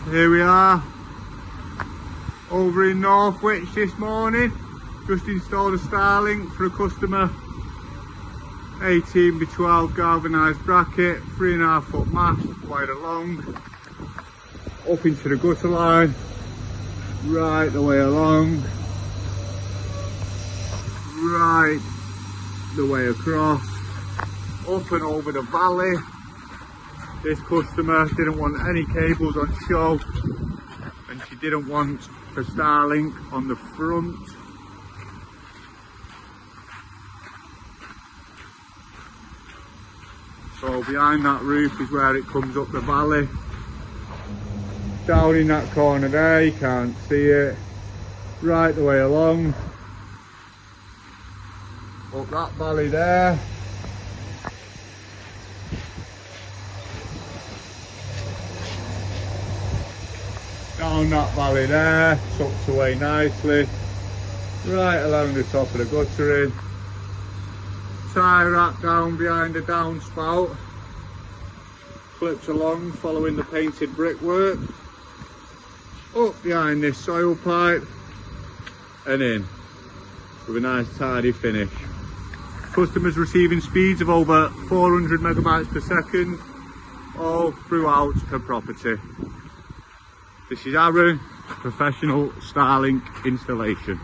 Here we are over in Northwich this morning. Just installed a Starlink for a customer. 18 by 12 galvanised bracket, 3.5 foot mast, wide along, up into the gutter line, right the way along, right the way across, up and over the valley. This customer didn't want any cables on show, and she didn't want the Starlink on the front. So behind that roof is where it comes up the valley. Down in that corner there, you can't see it. Right the way along. Up that valley there. Down that valley there, tucked away nicely. Right along the top of the guttering. Tie rack down behind the downspout. Clips along following the painted brickwork. Up behind this soil pipe and in with a nice tidy finish. Customers receiving speeds of over 400 megabytes per second all throughout her property. This is Aaron, professional Starlink installation.